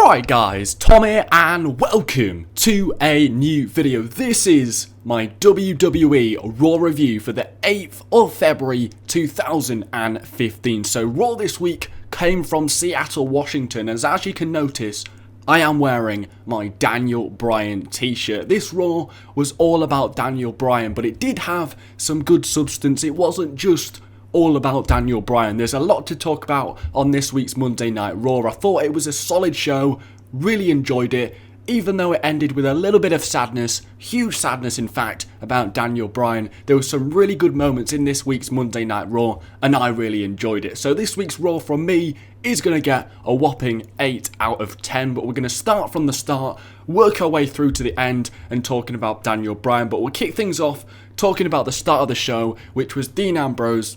Alright guys, Tom here and welcome to a new video. This is my WWE RAW review for the 8th of February 2015. So RAW this week came from Seattle, Washington, as you can notice, I am wearing my Daniel Bryan t-shirt. This RAW was all about Daniel Bryan, but it did have some good substance. It wasn't just all about Daniel Bryan. There's a lot to talk about on this week's Monday Night Raw. I thought it was a solid show, really enjoyed it, even though it ended with a little bit of sadness, huge sadness in fact, about Daniel Bryan. There were some really good moments in this week's Monday Night Raw, and I really enjoyed it. So this week's Raw from me is going to get a whopping 8 out of 10, but we're going to start from the start, work our way through to the end, and talking about Daniel Bryan. But we'll kick things off talking about the start of the show, which was Dean Ambrose,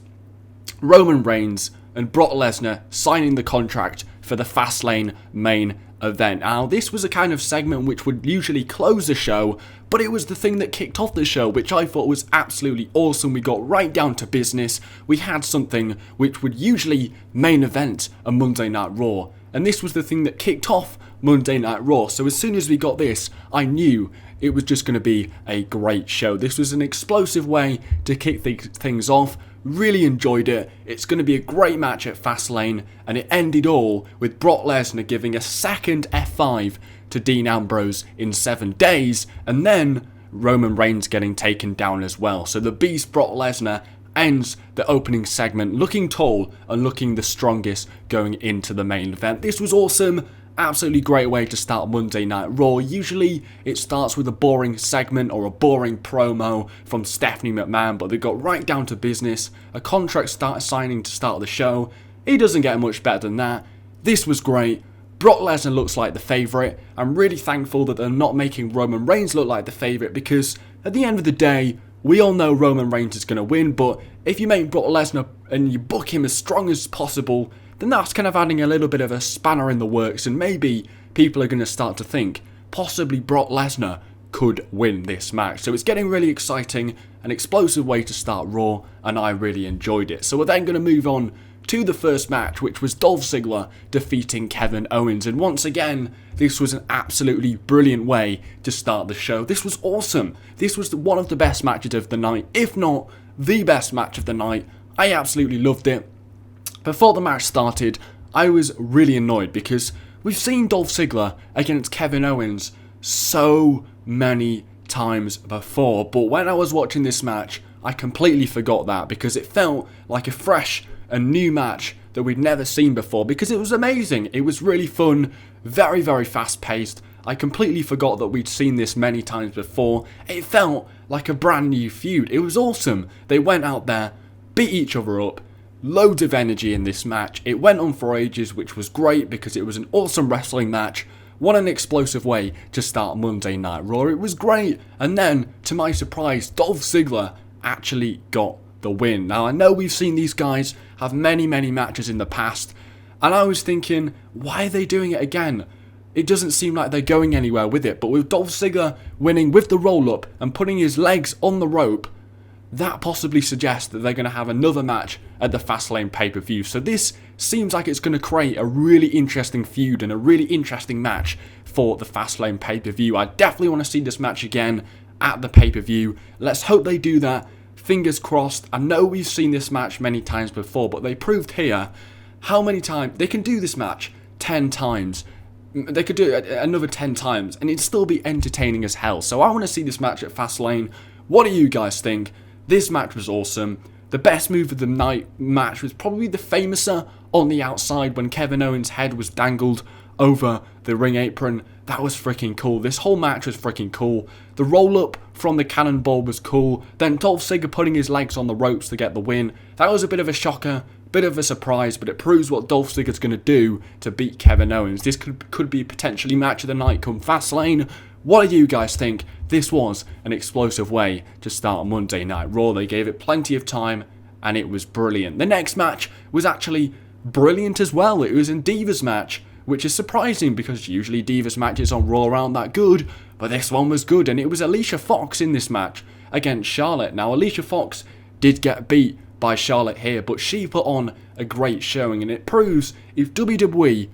Roman Reigns and Brock Lesnar signing the contract for the Fastlane main event. Now, this was a kind of segment which would usually close the show, but it was the thing that kicked off the show, which I thought was absolutely awesome. We got right down to business. We had something which would usually main event a Monday Night Raw, and this was the thing that kicked off Monday Night Raw. So as soon as we got this, I knew it was just going to be a great show. This was an explosive way to kick things off. Really enjoyed it. It's going to be a great match at Fastlane, and it ended all with Brock Lesnar giving a second F5 to Dean Ambrose in 7 days, and then Roman Reigns getting taken down as well. So the Beast Brock Lesnar ends the opening segment looking tall and looking the strongest going into the main event. This was awesome. Absolutely great way to start Monday Night Raw. Usually it starts with a boring segment or a boring promo from Stephanie McMahon, but they got right down to business. A contract signing to start the show. It doesn't get much better than that. This was great. Brock Lesnar looks like the favourite. I'm really thankful that they're not making Roman Reigns look like the favourite, because at the end of the day, we all know Roman Reigns is going to win, but if you make Brock Lesnar and you book him as strong as possible, then that's kind of adding a little bit of a spanner in the works, and maybe people are going to start to think possibly Brock Lesnar could win this match. So it's getting really exciting, an explosive way to start Raw, and I really enjoyed it. So we're then going to move on to the first match, which was Dolph Ziggler defeating Kevin Owens, and once again, this was an absolutely brilliant way to start the show. This was awesome. This was one of the best matches of the night, if not the best match of the night. I absolutely loved it. Before the match started, I was really annoyed because we've seen Dolph Ziggler against Kevin Owens so many times before, but when I was watching this match, I completely forgot that, because it felt like a fresh and new match that we'd never seen before, because it was amazing. It was really fun, very, very fast paced. I completely forgot that we'd seen this many times before. It felt like a brand new feud. It was awesome. They went out there, beat each other up. Loads of energy in this match. It went on for ages, which was great because it was an awesome wrestling match. What an explosive way to start Monday Night Raw. It was great. And then, to my surprise, Dolph Ziggler actually got the win. Now, I know we've seen these guys have many, many matches in the past, and I was thinking, why are they doing it again? It doesn't seem like they're going anywhere with it. But with Dolph Ziggler winning with the roll-up and putting his legs on the rope, that possibly suggests that they're going to have another match at the Fastlane pay-per-view. So this seems like it's going to create a really interesting feud and a really interesting match for the Fastlane pay-per-view. I definitely want to see this match again at the pay-per-view. Let's hope they do that. Fingers crossed. I know we've seen this match many times before, but they proved here how many times they can do this match 10 times. They could do it another 10 times and it'd still be entertaining as hell. So I want to see this match at Fastlane. What do you guys think? This match was awesome. The best move of the night match was probably the famouser on the outside when Kevin Owens' head was dangled over the ring apron. That was freaking cool. This whole match was freaking cool. The roll-up from the cannonball was cool. Then Dolph Ziggler putting his legs on the ropes to get the win. That was a bit of a shocker, bit of a surprise, but it proves what Dolph Ziggler's going to do to beat Kevin Owens. This could be potentially match of the night come Fastlane. What do you guys think? This was an explosive way to start Monday Night Raw. They gave it plenty of time and it was brilliant. The next match was actually brilliant as well. It was a Divas match, which is surprising because usually Divas matches on Raw aren't that good, but this one was good, and it was Alicia Fox in this match against Charlotte. Now, Alicia Fox did get beat by Charlotte here, but she put on a great showing, and it proves if WWE,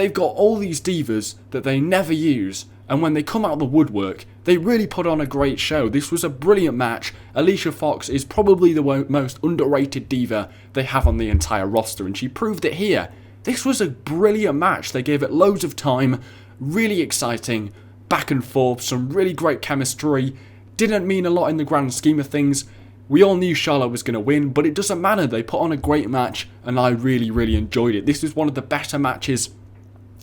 they've got all these divas that they never use, and when they come out of the woodwork, they really put on a great show. This was a brilliant match. Alicia Fox is probably the most underrated diva they have on the entire roster, and she proved it here. This was a brilliant match. They gave it loads of time, really exciting, back and forth, some really great chemistry. Didn't mean a lot in the grand scheme of things. We all knew Charlotte was going to win, but it doesn't matter. They put on a great match, and I really, really enjoyed it. This was one of the better matches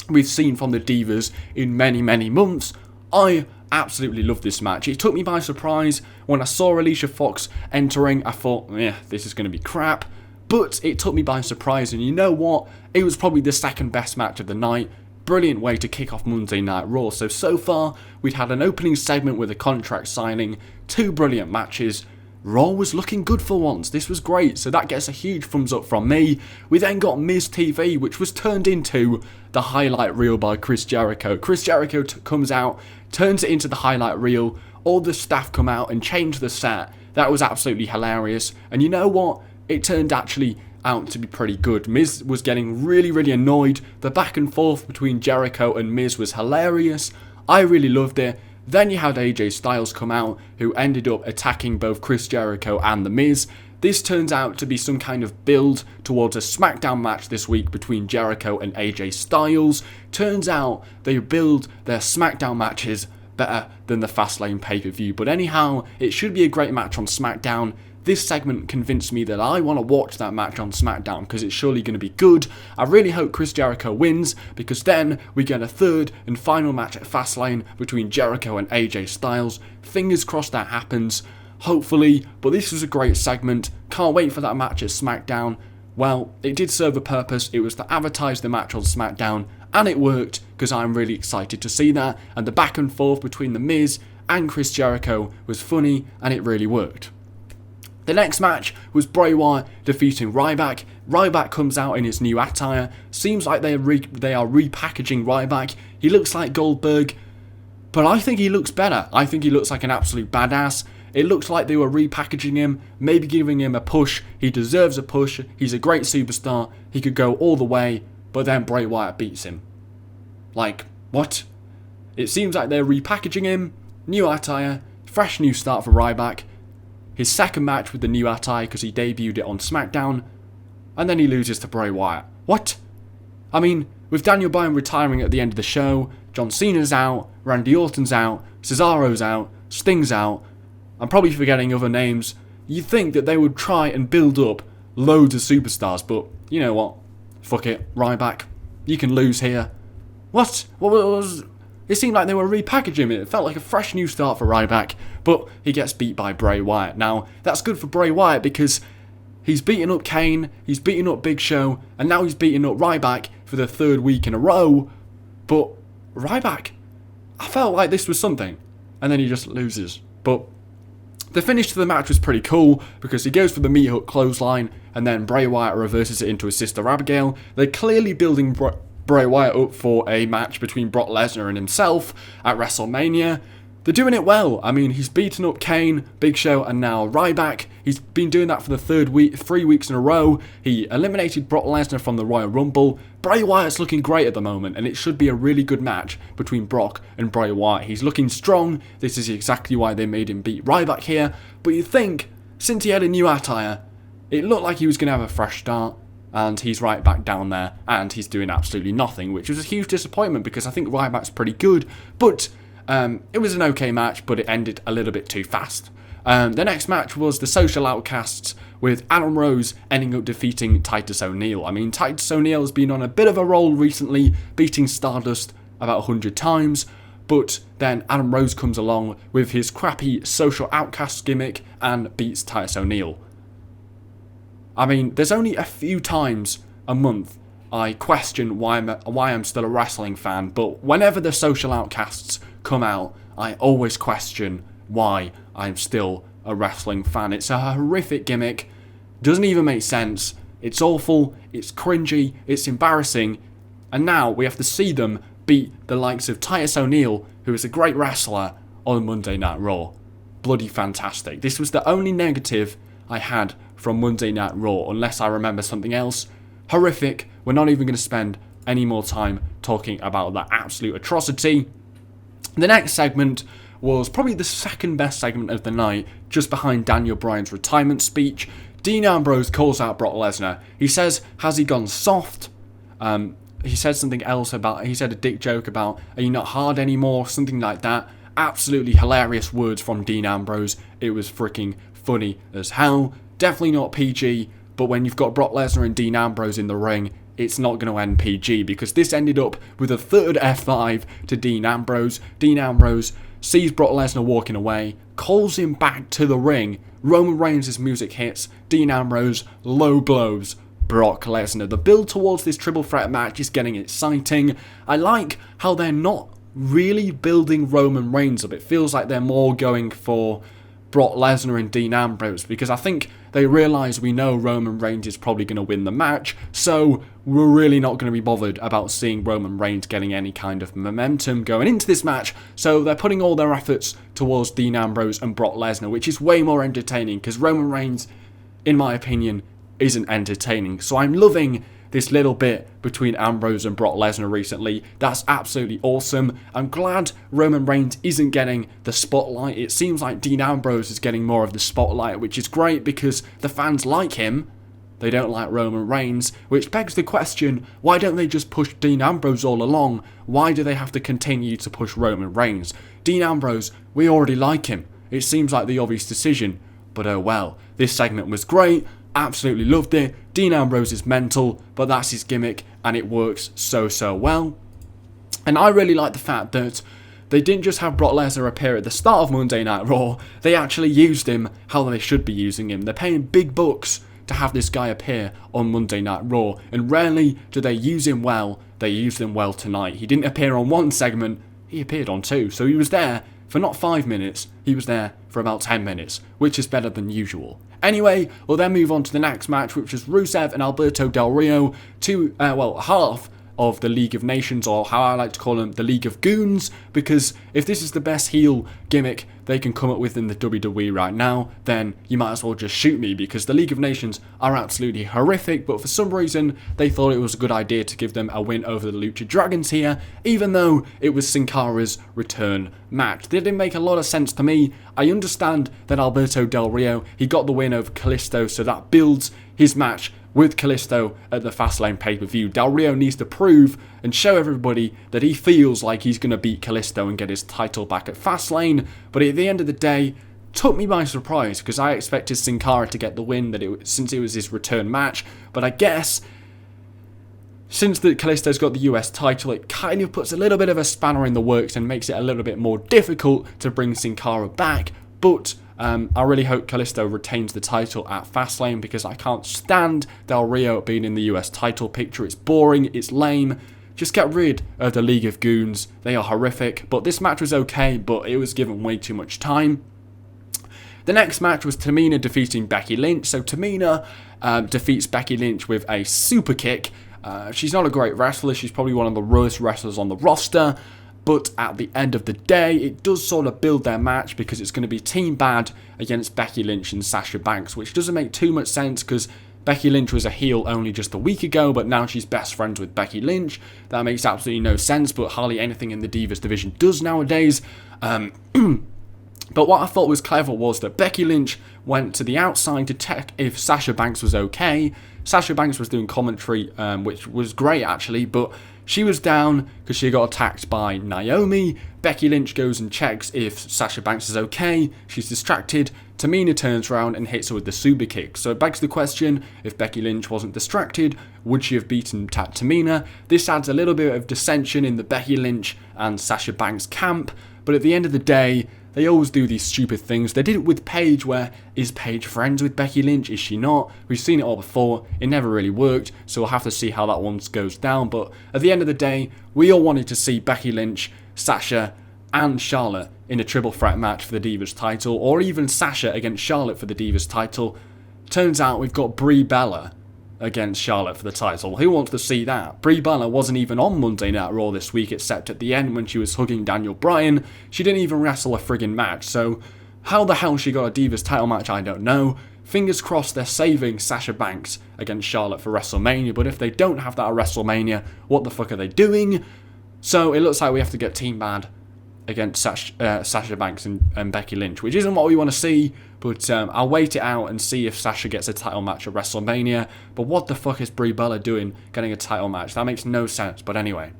we've seen from the divas in many, many months. I absolutely love this match. It took me by surprise. When I saw Alicia Fox entering, I thought, yeah, this is going to be crap. But it took me by surprise, and you know what? It was probably the second best match of the night. Brilliant way to kick off Monday Night Raw. So far, we'd had an opening segment with a contract signing, 2 brilliant matches. Raw was looking good for once. This was great, so that gets a huge thumbs up from me. We then got Miz TV, which was turned into the highlight reel by Chris Jericho. Chris Jericho comes out, turns it into the highlight reel. All the staff come out and change the set. That was absolutely hilarious. And you know what? It turned actually out to be pretty good. Miz was getting really, really annoyed. The back and forth between Jericho and Miz was hilarious. I really loved it. Then you had AJ Styles come out, who ended up attacking both Chris Jericho and The Miz. This turns out to be some kind of build towards a SmackDown match this week between Jericho and AJ Styles. Turns out they build their SmackDown matches better than the Fastlane pay-per-view. But anyhow, it should be a great match on SmackDown. This segment convinced me that I want to watch that match on SmackDown because it's surely going to be good. I really hope Chris Jericho wins because then we get a third and final match at Fastlane between Jericho and AJ Styles. Fingers crossed that happens, hopefully, but this was a great segment. Can't wait for that match at SmackDown. Well, it did serve a purpose. It was to advertise the match on SmackDown, and it worked because I'm really excited to see that, and the back and forth between The Miz and Chris Jericho was funny, and it really worked. The next match was Bray Wyatt defeating Ryback. Ryback comes out in his new attire. Seems like they are repackaging Ryback. He looks like Goldberg, but I think he looks better. I think he looks like an absolute badass. It looks like they were repackaging him, maybe giving him a push. He deserves a push. He's a great superstar. He could go all the way, but then Bray Wyatt beats him. Like, what? It seems like they're repackaging him. New attire, fresh new start for Ryback. His second match with the new attire because he debuted it on SmackDown, and then he loses to Bray Wyatt. What? I mean, with Daniel Bryan retiring at the end of the show, John Cena's out, Randy Orton's out, Cesaro's out, Sting's out, I'm probably forgetting other names. You'd think that they would try and build up loads of superstars, but you know what? Fuck it, Ryback. You can lose here. What? What was... It seemed like they were repackaging him. It felt like a fresh new start for Ryback, but he gets beat by Bray Wyatt. Now, that's good for Bray Wyatt because he's beaten up Kane, he's beaten up Big Show, and now he's beaten up Ryback for the 3rd week in a row. But Ryback, I felt like this was something, and then he just loses. But the finish to the match was pretty cool because he goes for the meat hook clothesline, and then Bray Wyatt reverses it into his sister Abigail. They're clearly building Bray Wyatt up for a match between Brock Lesnar and himself at WrestleMania. They're doing it well. I mean, he's beaten up Kane, Big Show, and now Ryback. He's been doing that for the 3 weeks in a row. He eliminated Brock Lesnar from the Royal Rumble. Bray Wyatt's looking great at the moment, and it should be a really good match between Brock and Bray Wyatt. He's looking strong. This is exactly why they made him beat Ryback here. But you think, since he had a new attire, it looked like he was going to have a fresh start. And he's right back down there, and he's doing absolutely nothing, which was a huge disappointment because I think Ryback's pretty good. But it was an okay match, but it ended a little bit too fast. The next match was the Social Outcasts, with Adam Rose ending up defeating Titus O'Neil. I mean, Titus O'Neil has been on a bit of a roll recently, beating Stardust about 100 times. But then Adam Rose comes along with his crappy Social Outcasts gimmick and beats Titus O'Neil. I mean, there's only a few times a month I question why I'm still a wrestling fan, but whenever the Social Outcasts come out, I always question why I'm still a wrestling fan. It's a horrific gimmick, doesn't even make sense, it's awful, it's cringy, it's embarrassing, and now we have to see them beat the likes of Titus O'Neil, who is a great wrestler, on Monday Night Raw. Bloody fantastic. This was the only negative I had from Monday Night Raw, unless I remember something else. Horrific. We're not even going to spend any more time talking about that absolute atrocity. The next segment was probably the second best segment of the night, just behind Daniel Bryan's retirement speech. Dean Ambrose calls out Brock Lesnar. He says, has he gone soft? He said something else he said a dick joke about, are you not hard anymore? Something like that. Absolutely hilarious words from Dean Ambrose. It was freaking funny as hell. Definitely not PG, but when you've got Brock Lesnar and Dean Ambrose in the ring, it's not going to end PG, because this ended up with a third F5 to Dean Ambrose. Dean Ambrose sees Brock Lesnar walking away, calls him back to the ring. Roman Reigns' music hits. Dean Ambrose low blows Brock Lesnar. The build towards this triple threat match is getting exciting. I like how they're not really building Roman Reigns up. It feels like they're more going for Brock Lesnar and Dean Ambrose, because I think they realise we know Roman Reigns is probably going to win the match, so we're really not going to be bothered about seeing Roman Reigns getting any kind of momentum going into this match, so they're putting all their efforts towards Dean Ambrose and Brock Lesnar, which is way more entertaining, because Roman Reigns, in my opinion, isn't entertaining. So I'm loving this little bit between Ambrose and Brock Lesnar recently. That's absolutely awesome. I'm glad Roman Reigns isn't getting the spotlight. It seems like Dean Ambrose is getting more of the spotlight, which is great because the fans like him. They don't like Roman Reigns, which begs the question, why don't they just push Dean Ambrose all along? Why do they have to continue to push Roman Reigns? Dean Ambrose, we already like him. It seems like the obvious decision, but oh well. This segment was great. Absolutely loved it. Dean Ambrose is mental, but that's his gimmick, and it works so well. And I really like the fact that they didn't just have Brock Lesnar appear at the start of Monday Night Raw, they actually used him how they should be using him. They're paying big bucks to have this guy appear on Monday Night Raw, and rarely do they use him well. They used him well tonight. He didn't appear on one segment, he appeared on two, so he was there for not 5 minutes, he was there for about 10 minutes, which is better than usual. Anyway, we'll then move on to the next match, which was Rusev and Alberto Del Rio, half of the League of Nations, or how I like to call them, the League of Goons, because if this is the best heel gimmick they can come up with in the WWE right now, then you might as well just shoot me, because the League of Nations are absolutely horrific, but for some reason they thought it was a good idea to give them a win over the Lucha Dragons here, even though it was Sin Cara's return match. It didn't make a lot of sense to me. I understand that Alberto Del Rio, he got the win over Kalisto, so that builds his match with Kalisto at the Fastlane pay-per-view. Del Rio needs to prove and show everybody that he feels like he's going to beat Kalisto and get his title back at Fastlane, but at the end of the day, took me by surprise, because I expected Sin Cara to get the win since it was his return match, but I guess since Kalisto's got the US title, it kind of puts a little bit of a spanner in the works and makes it a little bit more difficult to bring Sin Cara back, but I really hope Kalisto retains the title at Fastlane, because I can't stand Del Rio being in the US title picture. It's boring, it's lame. Just get rid of the League of Goons. They are horrific, but this match was okay, but it was given way too much time. The next match was Tamina defeating Becky Lynch. So Tamina defeats Becky Lynch with a super kick. She's not a great wrestler. She's probably one of the worst wrestlers on the roster. But at the end of the day, it does sort of build their match, because it's going to be Team Bad against Becky Lynch and Sasha Banks, which doesn't make too much sense, because Becky Lynch was a heel only just a week ago, but now she's best friends with Becky Lynch. That makes absolutely no sense, but hardly anything in the Divas division does nowadays. But what I thought was clever was that Becky Lynch went to the outside to check if Sasha Banks was okay. Sasha Banks was doing commentary, which was great actually, but she was down because she got attacked by Naomi. Becky Lynch goes and checks if Sasha Banks is okay. She's distracted. Tamina turns around and hits her with the super kick. So it begs the question, if Becky Lynch wasn't distracted, would she have beaten Tamina? This adds a little bit of dissension in the Becky Lynch and Sasha Banks camp, but at the end of the day, they always do these stupid things. They did it with Paige, where is Paige friends with Becky Lynch? Is she not? We've seen it all before. It never really worked, so we'll have to see how that one goes down. But at the end of the day, we all wanted to see Becky Lynch, Sasha, and Charlotte in a triple threat match for the Divas title, or even Sasha against Charlotte for the Divas title. Turns out we've got Brie Bella against Charlotte for the title. Who wants to see that? Brie Bella wasn't even on Monday Night Raw this week, except at the end when she was hugging Daniel Bryan. She didn't even wrestle a friggin' match, so how the hell she got a Divas title match, I don't know. fingers crossed they're saving Sasha Banks against Charlotte for WrestleMania, but if they don't have that at WrestleMania, what the fuck are they doing? So it looks like we have to get Team Bad against Sasha Banks and Becky Lynch, which isn't what we want to see, but I'll wait it out and see if Sasha gets a title match at WrestleMania. But what the fuck is Brie Bella doing getting a title match? That makes no sense, but anyway.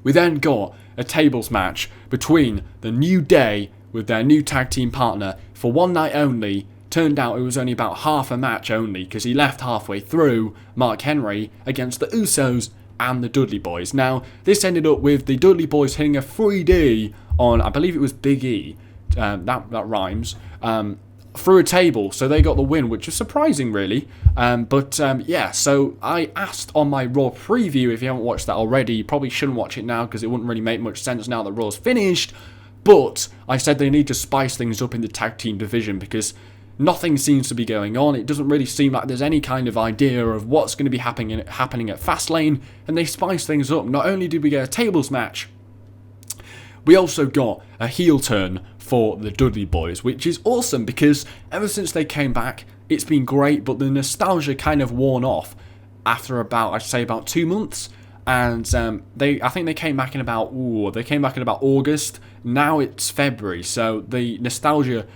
We then got a tables match between the New Day with their new tag team partner for one night only. Turned out it was only about half a match only because he left halfway through, Mark Henry, against the Usos and the Dudley Boys. Now, this ended up with the Dudley Boys hitting a 3D on, I believe it was Big E, that rhymes, through a table, so they got the win, which was surprising, really. Yeah, so I asked on my Raw preview, if you haven't watched that already, you probably shouldn't watch it now because it wouldn't really make much sense now that Raw's finished, but I said they need to spice things up in the tag team division because nothing seems to be going on. It doesn't really seem like there's any kind of idea of what's going to be happening at Fastlane, and they spice things up. Not only did we get a tables match, we also got a heel turn for the Dudley Boys, which is awesome because ever since they came back, it's been great, but the nostalgia kind of worn off after about 2 months. And I think they came back in about August. Now it's February, so the nostalgia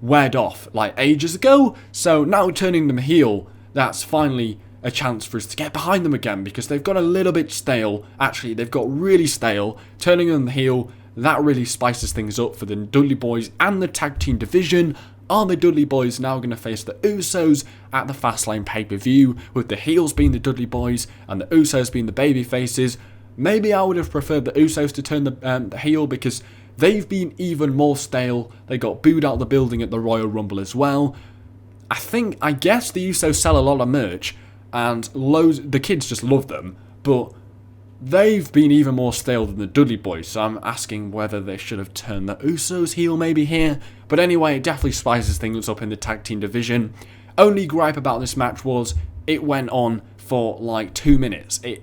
weared off like ages ago. So now turning them heel, that's finally a chance for us to get behind them again because they've got a little bit stale. Actually, they've got really stale. Turning them heel, that really spices things up for the Dudley Boys and the tag team division. Are the Dudley Boys now going to face the Usos at the Fastlane pay-per-view, with the heels being the Dudley Boys and the Usos being the baby faces? Maybe I would have preferred the Usos to turn the heel because they've been even more stale. They got booed out of the building at the Royal Rumble as well. I guess the Usos sell a lot of merch and the kids just love them, but they've been even more stale than the Dudley Boys, so I'm asking whether they should have turned the Usos heel maybe here. But anyway, it definitely spices things up in the tag team division. Only gripe about this match was it went on for like 2 minutes. They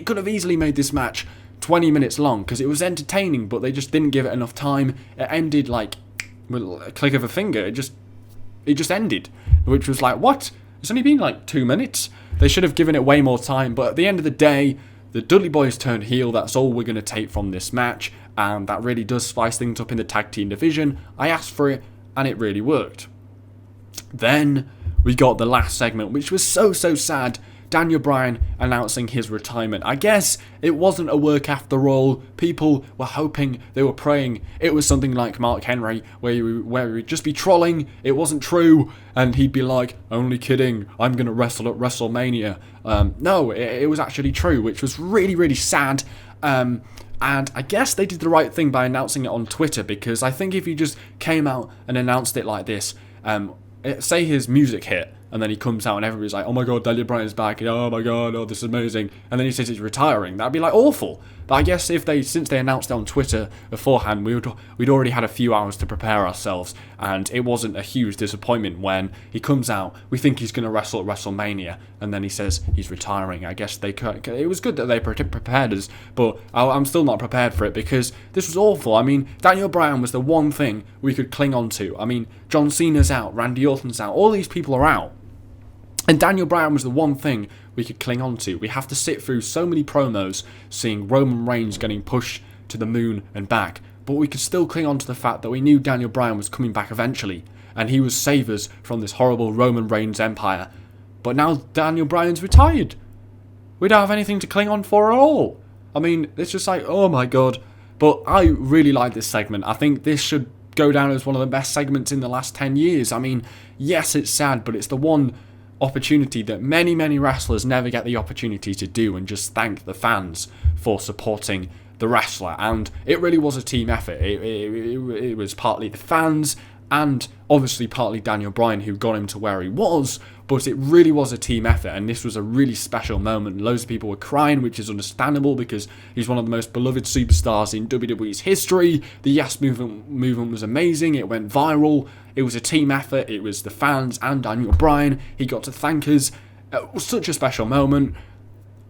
could have easily made this match 20 minutes long because it was entertaining, but they just didn't give it enough time. It ended like with a click of a finger. It just ended, which was like, what? It's only been like 2 minutes. They should have given it way more time, but at the end of the day, the Dudley Boys turned heel. That's all we're going to take from this match, and that really does spice things up in the tag team division. I asked for it, and it really worked. Then we got the last segment, which was so sad. Daniel Bryan announcing his retirement. I guess it wasn't a work after all. People were hoping, they were praying it was something like Mark Henry, where he would just be trolling, it wasn't true, and he'd be like, only kidding, I'm going to wrestle at WrestleMania. No, it was actually true, which was really sad. And I guess they did the right thing by announcing it on Twitter, because I think if you just came out and announced it like this, say his music hit, and then he comes out and everybody's like, oh my god, Daniel Bryan's back, oh my god, oh this is amazing, and then he says he's retiring, that'd be like awful. But I guess since they announced it on Twitter beforehand, we'd already had a few hours to prepare ourselves, and it wasn't a huge disappointment when he comes out, we think he's going to wrestle at WrestleMania, and then he says he's retiring. I guess it was good that they prepared us, but I'm still not prepared for it because this was awful. I mean, Daniel Bryan was the one thing we could cling on to. I mean, John Cena's out, Randy Orton's out, all these people are out. And Daniel Bryan was the one thing we could cling on to. We have to sit through so many promos seeing Roman Reigns getting pushed to the moon and back, but we could still cling on to the fact that we knew Daniel Bryan was coming back eventually, and he would save us from this horrible Roman Reigns empire. But now Daniel Bryan's retired. We don't have anything to cling on for at all. I mean, it's just like, oh my god. But I really like this segment. I think this should go down as one of the best segments in the last 10 years. I mean, yes, it's sad, but it's the one opportunity that many wrestlers never get the opportunity to do, and just thank the fans for supporting the wrestler. And it really was a team effort. It was partly the fans and obviously partly Daniel Bryan who got him to where he was, but it really was a team effort, and this was a really special moment. Loads of people were crying, which is understandable because he's one of the most beloved superstars in WWE's history. The Yes movement was amazing. It went viral. It was a team effort. It was the fans and Daniel Bryan. He got to thank us. It was such a special moment.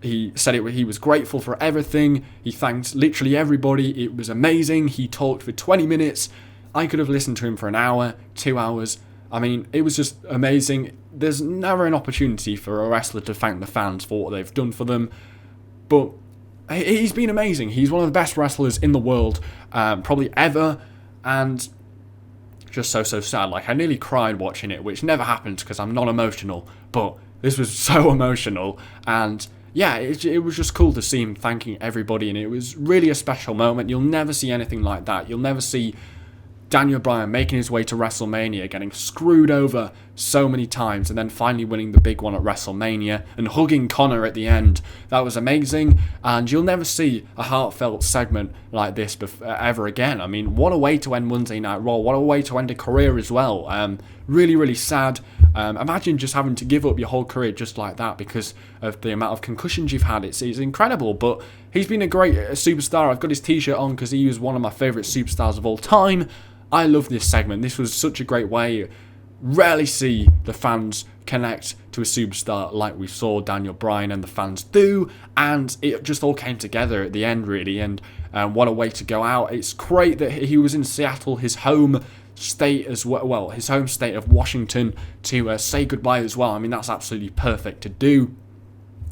He said he was grateful for everything. He thanked literally everybody. It was amazing. He talked for 20 minutes. I could have listened to him for an hour, 2 hours. I mean, it was just amazing. There's never an opportunity for a wrestler to thank the fans for what they've done for them, but he's been amazing. He's one of the best wrestlers in the world, probably ever, and just so sad. Like, I nearly cried watching it, which never happens because I'm not emotional, but this was so emotional, and yeah, it was just cool to see him thanking everybody, and it was really a special moment. You'll never see anything like that. You'll never see Daniel Bryan making his way to WrestleMania, getting screwed over so many times, and then finally winning the big one at WrestleMania and hugging Connor at the end. That was amazing, and you'll never see a heartfelt segment like this ever again. I mean, what a way to end Monday Night Raw. What a way to end a career as well. Really, really sad. Imagine just having to give up your whole career just like that because of the amount of concussions you've had. It's incredible, but he's been a great superstar. I've got his t-shirt on because he was one of my favourite superstars of all time. I love this segment. This was such a great way. Rarely see the fans connect to a superstar like we saw Daniel Bryan and the fans do, and it just all came together at the end, really, and what a way to go out. It's great that he was in Seattle, his home state as well, his home state of Washington, to say goodbye as well. I mean, that's absolutely perfect to do.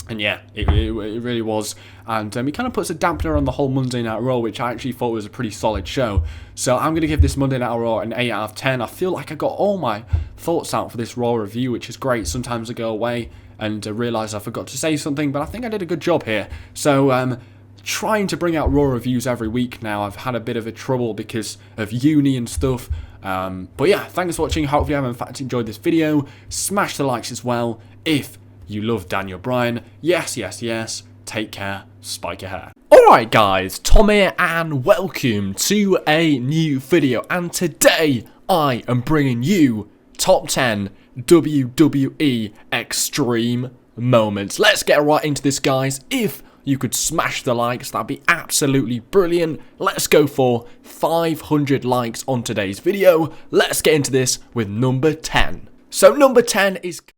And yeah, it really was. And it kind of puts a dampener on the whole Monday Night Raw, which I actually thought was a pretty solid show. So I'm going to give this Monday Night Raw an 8 out of 10. I feel like I got all my thoughts out for this Raw review, which is great. Sometimes I go away and realise I forgot to say something, but I think I did a good job here. So trying to bring out Raw reviews every week now. I've had a bit of a trouble because of uni and stuff. But yeah, thanks for watching. Hopefully you have in fact enjoyed this video. Smash the likes as well if you love Daniel Bryan. Yes. Take care. Spike your hair. Alright guys, Tom here and welcome to a new video. And today I am bringing you top 10 WWE Extreme moments. Let's get right into this, guys. If you could smash the likes, that'd be absolutely brilliant. Let's go for 500 likes on today's video. Let's get into this with number 10. So number 10 is